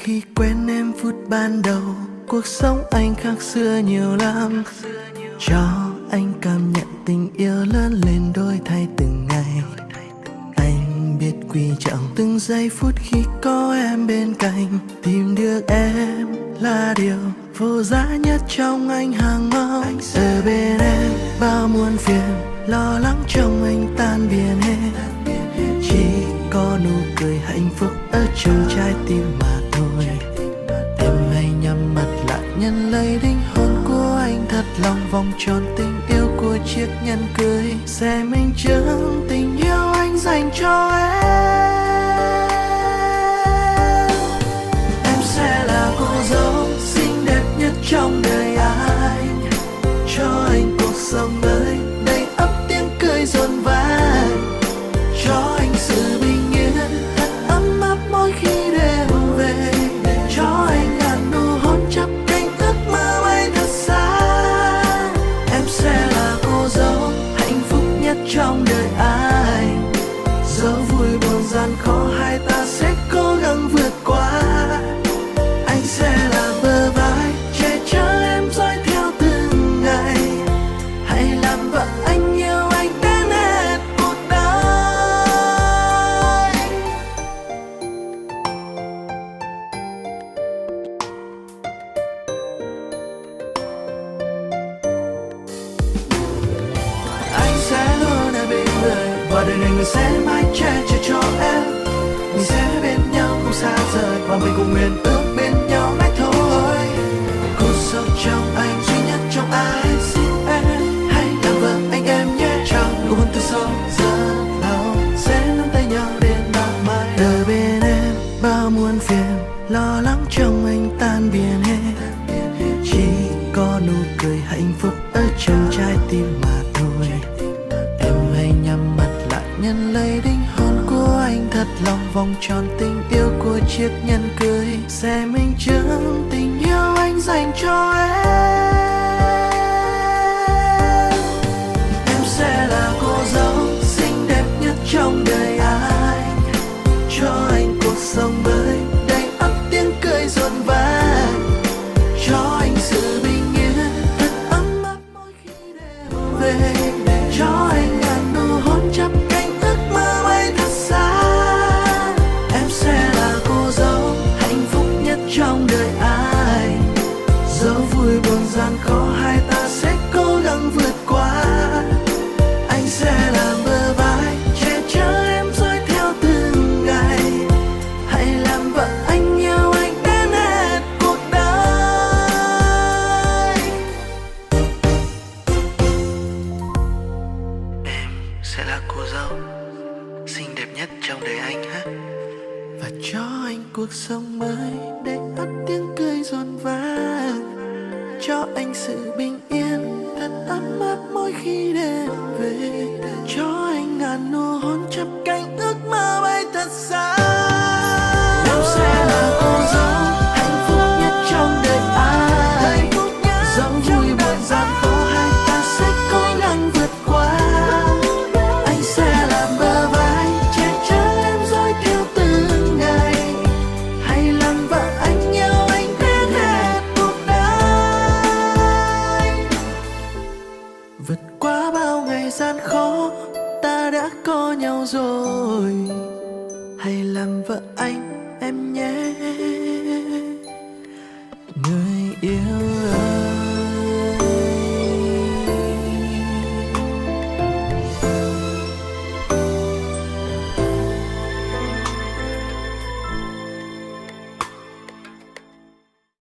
khi quen em phút ban đầu, cuộc sống anh khác xưa nhiều lắm. Cho anh cảm nhận tình yêu lớn lên đổi thay từng ngày. Anh biết quý trọng từng giây phút khi có em bên cạnh. Tìm được em là điều vô giá nhất trong anh hàng mong. Ở bên em bao muôn phiền, lo lắng trong anh tan biến hết. Chỉ có nụ cười hạnh phúc ở trong trái tim mà thôi. Em hãy nhắm mắt lại nhận lấy linh hồn của anh thật lòng, vòng tròn tình yêu của chiếc nhẫn cưới sẽ minh chứng tình yêu anh dành cho em. Em sẽ là cô dâu xinh đẹp nhất trong đời anh, cho anh cuộc sống mới đầy ắp tiếng cười rộn vang, cho anh sự bình yên thật ấm áp mỗi khi đêm về, cho anh ngàn nụ hôn chắp cánh ước mơ bay thật xa. Em sẽ là cô dâu hạnh phúc nhất trong đời anh, dẫu vui buồn gian khó hai ta sẽ cố gắng vượt qua. Anh sẽ là bờ vai che chở em dõi theo từng ngày, hãy làm vợ anh yêu anh đến hết cuộc đời. Anh sẽ luôn ở bên người và đời này người sẽ mãi che chở cho em. Mình sẽ bên nhau không xa rời và mình cùng nguyện ước bên nhau mãi thôi. Cô dâu trong anh duy nhất trong anh, xin em hãy làm vợ anh em nhé. Trong nụ hôn từ sâu rất lâu sẽ nắm tay nhau đến bao mãi. Đời bên em bao muôn phiền, lo lắng trong anh tan biến hết. Chỉ có nụ cười hạnh phúc ở trong trái tim mà thôi. Em hãy nhắm mắt lại nhận lấy linh hồn của anh thật lòng, vòng tròn tình yêu của chiếc nhẫn cưới sẽ minh chứng tình yêu anh dành cho em. Em sẽ là cô dâu xinh đẹp nhất trong đời anh, cho anh cuộc sống mới đầy ắp tiếng cười rộn vang, cho anh sự bình yên thật ấm áp mỗi khi đêm về, cho anh ngàn nụ hôn chắp cánh ước mơ bay thật xa. Em sẽ là cô dâu hạnh phúc nhất trong đời anh, dẫu vui buồn gian khó hai ta sẽ cố gắng vượt qua. Anh sẽ là bờ vai che chở em dõi theo từng ngày, hãy làm vợ anh yêu anh đến hết cuộc đời. Em sẽ là cô dâu xinh đẹp nhất trong đời anh ha, và cho anh cuộc sống mới để ắt tiếng cười rộn vang, cho anh sự bình yên thật ấm áp mỗi khi đêm về, cho anh ngàn nụ hôn chắp cánh ước mơ bay thật xa. Em sẽ là cô dâu hạnh phúc nhất trong đời anh, dẫu vui buồn gian khó hai ta sẽ cố gắng vượt qua. Anh sẽ là bờ vai che chở em dõi theo từng ngày, hãy làm vợ anh yêu anh đến hết cuộc đời. Vượt qua bao ngày gian khó ta đã có nhau rồi, hãy làm vợ anh em nhé. Người yêu ơi.